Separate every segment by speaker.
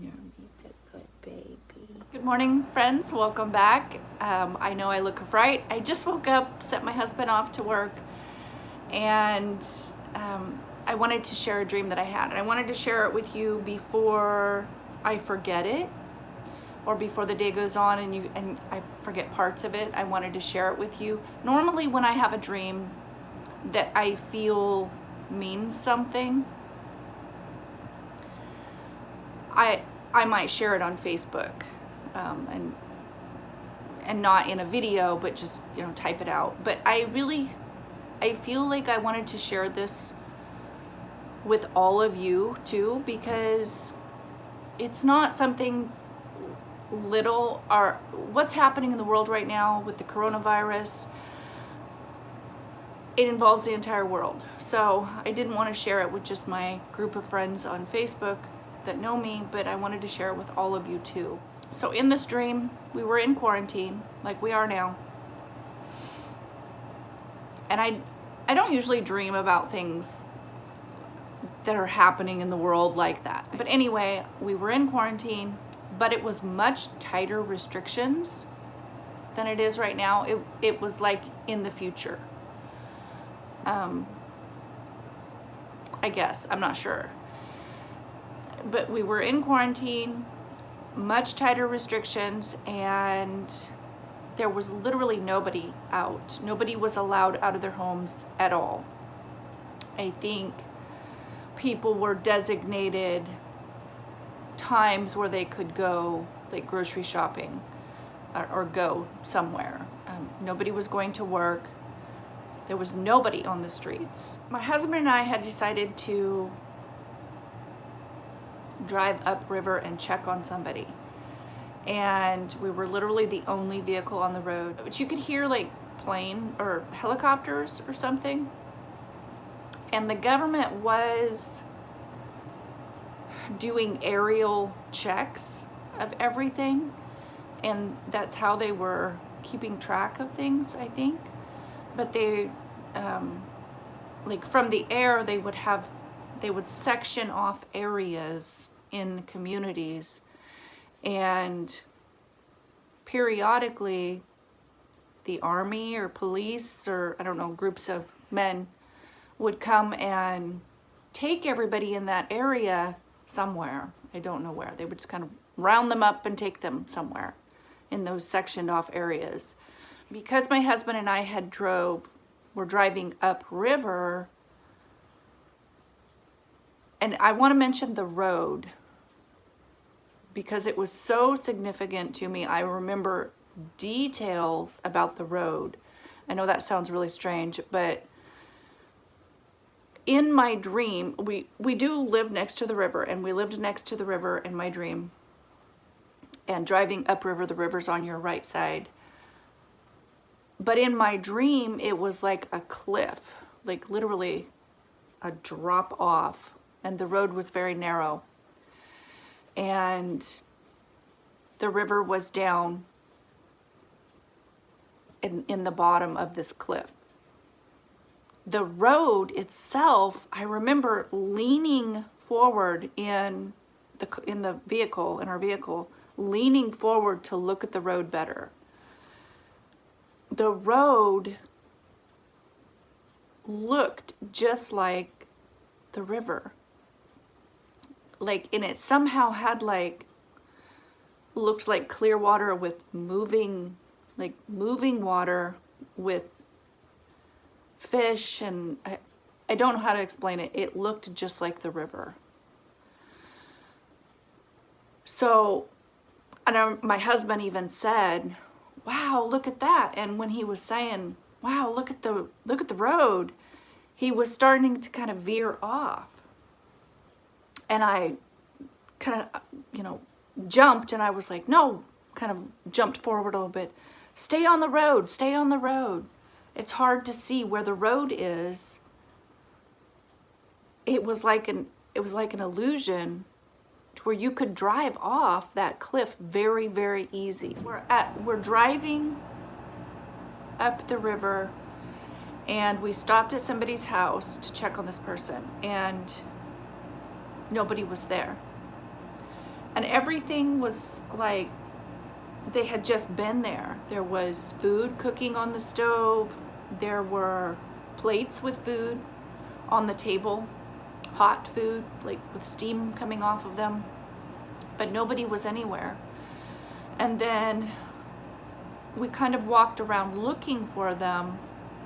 Speaker 1: You're a good baby.
Speaker 2: Good morning, friends. Welcome back. I know I look a fright. I just woke up, sent my husband off to work, and I wanted to share a dream that I had. And I wanted to share it with you before I forget it, or before the day goes on and I forget parts of it. I wanted to share it with you. Normally, when I have a dream that I feel means something, I might share it on Facebook, and not in a video, but just type it out. But I feel like I wanted to share this with all of you too, because it's not something little. Or what's happening in the world right now with the coronavirus, it involves the entire world. So I didn't want to share it with just my group of friends on Facebook that know me, but I wanted to share it with all of you too. So in this dream, we were in quarantine like we are now. And I don't usually dream about things that are happening in the world like that. But anyway, we were in quarantine, but it was much tighter restrictions than it is right now. It was like in the future. I guess, I'm not sure. But we were in quarantine, much tighter restrictions, and there was literally nobody out. Nobody was allowed out of their homes at all. I think people were designated times where they could go, like grocery shopping, or go somewhere. Nobody was going to work. There was nobody on the streets. My husband and I had decided to drive upriver and check on somebody. And we were literally the only vehicle on the road. But you could hear like plane or helicopters or something. And the government was doing aerial checks of everything. And that's how they were keeping track of things, I think. But they, like from the air, they would section off areas in communities, and periodically the army or police, or I don't know, groups of men would come and take everybody in that area somewhere. I don't know where. They would just kind of round them up and take them somewhere in those sectioned off areas. Because my husband and I were driving upriver. And I want to mention the road because it was so significant to me. I remember details about the road. I know that sounds really strange, but in my dream, we do live next to the river, and we lived next to the river in my dream. And driving upriver, the river's on your right side. But in my dream, it was like a cliff, like literally a drop off. And the road was very narrow. And the river was down in the bottom of this cliff. The road itself, I remember leaning forward in our vehicle, leaning forward to look at the road better. The road looked just like the river. And it somehow had looked like clear water with moving water with fish, and I don't know how to explain it. It looked just like the river. So, my husband even said, "Wow, look at that." And when he was saying, "Wow, look at the road," he was starting to kind of veer off. And I kind of, jumped, and I was like, "No," kind of jumped forward a little bit. "Stay on the road, stay on the road." It's hard to see where the road is. It was like an illusion to where you could drive off that cliff very, very easy. We're driving up the river, and we stopped at somebody's house to check on this person, and nobody was there. And everything was like they had just been there. There was food cooking on the stove. There were plates with food on the table, hot food, like with steam coming off of them. But nobody was anywhere. And then we kind of walked around looking for them,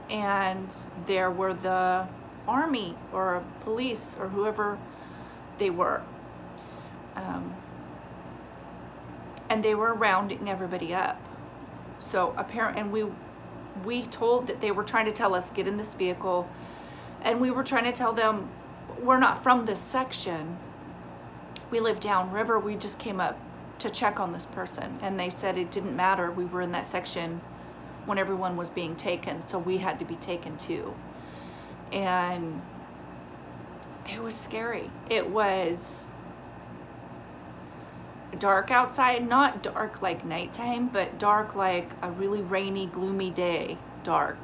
Speaker 2: and there were the army or police or whoever they were. And they were rounding everybody up. So apparently, and we told that they were trying to tell us, get in this vehicle. And we were trying to tell them, we're not from this section. We live downriver. We just came up to check on this person. And they said it didn't matter. We were in that section when everyone was being taken. So we had to be taken too. And it was scary. It was dark outside, not dark like nighttime, but dark like a really rainy, gloomy day, dark.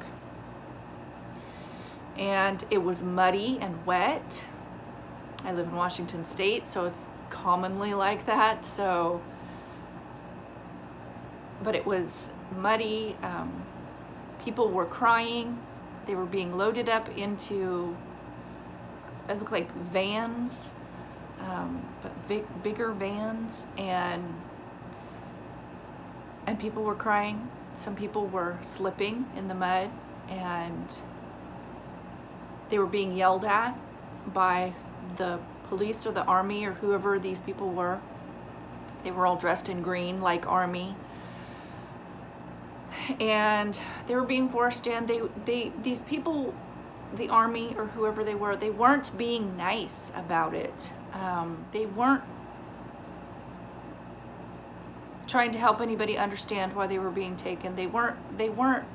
Speaker 2: And it was muddy and wet. I live in Washington State, so it's commonly like that. So, but it was muddy. People were crying. They were being loaded up into, it looked like vans, but bigger vans, and people were crying. Some people were slipping in the mud, and they were being yelled at by the police or the army or whoever these people were. They were all dressed in green like army, and they were being forced in. These people, the army or whoever they weren't being nice about it. They weren't trying to help anybody understand why they were being taken. They weren't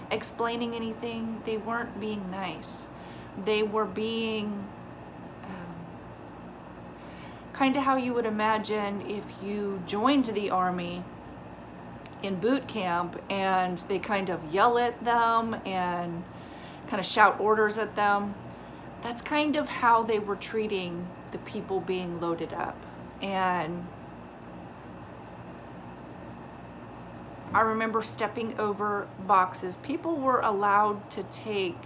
Speaker 2: explaining anything. They weren't being nice. They were being kind of how you would imagine if you joined the army in boot camp, and they kind of yell at them and kind of shout orders at them. That's kind of how they were treating the people being loaded up. And I remember stepping over boxes. People were allowed to take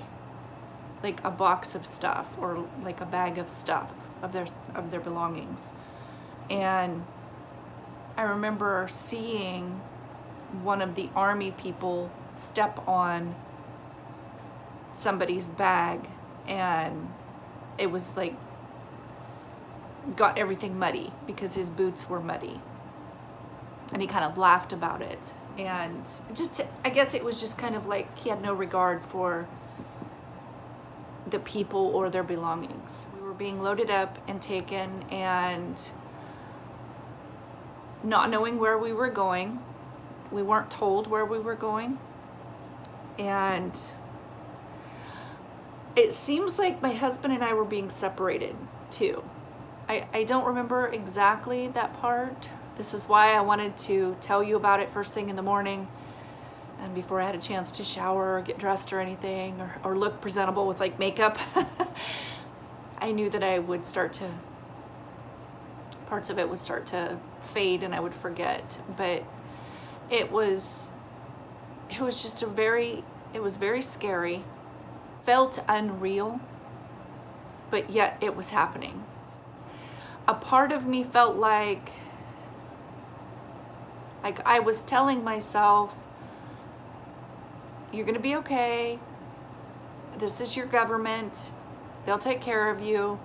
Speaker 2: like a box of stuff or like a bag of stuff of their belongings. And I remember seeing one of the army people step on somebody's bag, and it was like got everything muddy because his boots were muddy, and he kind of laughed about it. And just, I guess it was just kind of like he had no regard for the people or their belongings. We were being loaded up and taken, and not knowing where we were going. We weren't told where we were going. And it seems like my husband and I were being separated too. I don't remember exactly that part. This is why I wanted to tell you about it first thing in the morning, and before I had a chance to shower or get dressed or anything, or look presentable with like makeup. I knew that I would parts of it would start to fade and I would forget. But it was just it was very scary, felt unreal, but yet it was happening. A part of me felt like I was telling myself, you're gonna be okay. This is your government. They'll take care of you.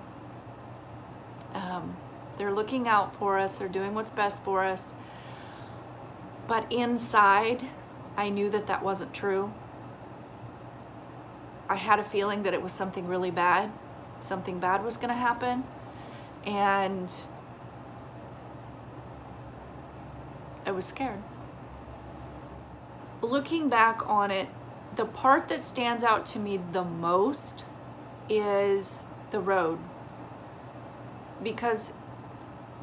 Speaker 2: They're looking out for us. They're doing what's best for us. But inside, I knew that that wasn't true. I had a feeling that it was something really bad. Something bad was gonna happen. And I was scared. Looking back on it, the part that stands out to me the most is the road. Because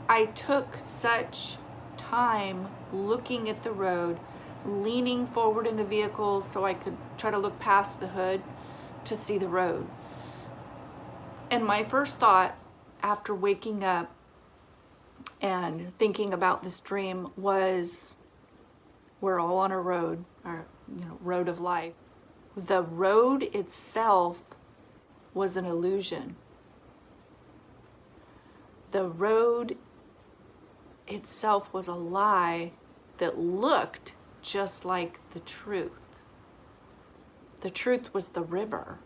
Speaker 2: I took such time looking at the road, leaning forward in the vehicle so I could try to look past the hood to see the road. And my first thought after waking up and thinking about this dream was we're all on a road, or road of life. The road itself was an illusion. The road itself was a lie that looked just like the truth. The truth was the river.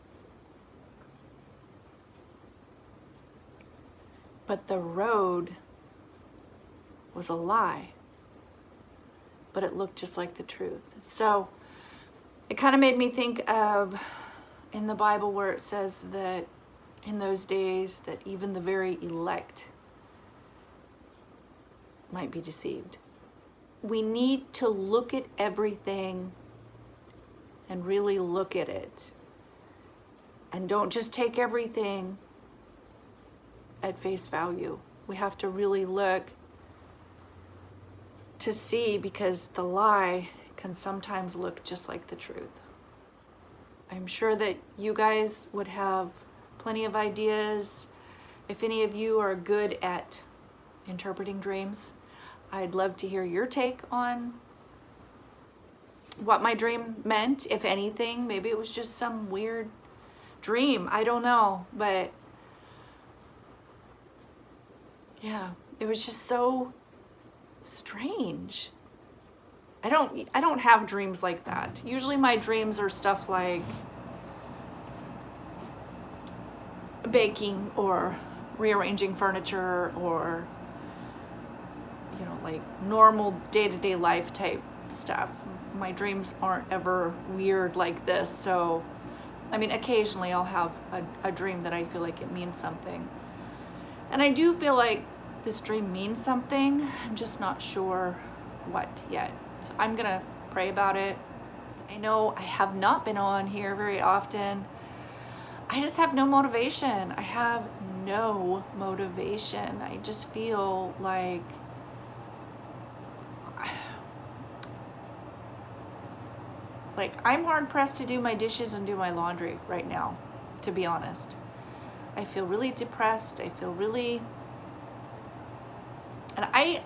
Speaker 2: But the road was a lie. But it looked just like the truth. So it kind of made me think of in the Bible where it says that in those days that even the very elect might be deceived. We need to look at everything and really look at it. And don't just take everything at face value. We have to really look to see, because the lie can sometimes look just like the truth. I'm sure that you guys would have plenty of ideas. If any of you are good at interpreting dreams, I'd love to hear your take on what my dream meant, if anything. Maybe it was just some weird dream. I don't know, but yeah, it was just so strange. I don't have dreams like that. Usually my dreams are stuff like baking or rearranging furniture, or like normal day-to-day life type stuff. My dreams aren't ever weird like this. So I mean, occasionally I'll have a dream that I feel like it means something, and I do feel like this dream means something. I'm just not sure what yet. So I'm gonna pray about it. I know I have not been on here very often. I just have no motivation. I have no motivation. I just feel like I'm hard pressed to do my dishes and do my laundry right now, to be honest. I feel really depressed. I feel really, and I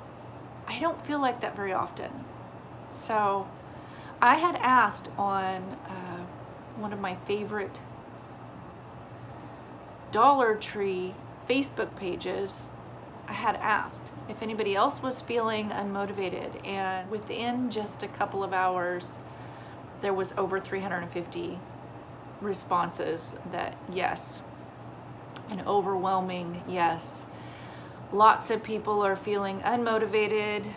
Speaker 2: don't feel like that very often. So I had asked on one of my favorite Dollar Tree Facebook pages, I had asked if anybody else was feeling unmotivated, and within just a couple of hours there was over 350 responses that yes, an overwhelming yes. Lots of people are feeling unmotivated,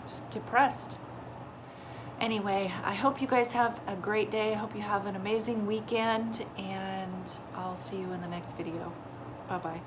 Speaker 2: just depressed. Anyway, I hope you guys have a great day. I hope you have an amazing weekend, and I'll see you in the next video. Bye-bye.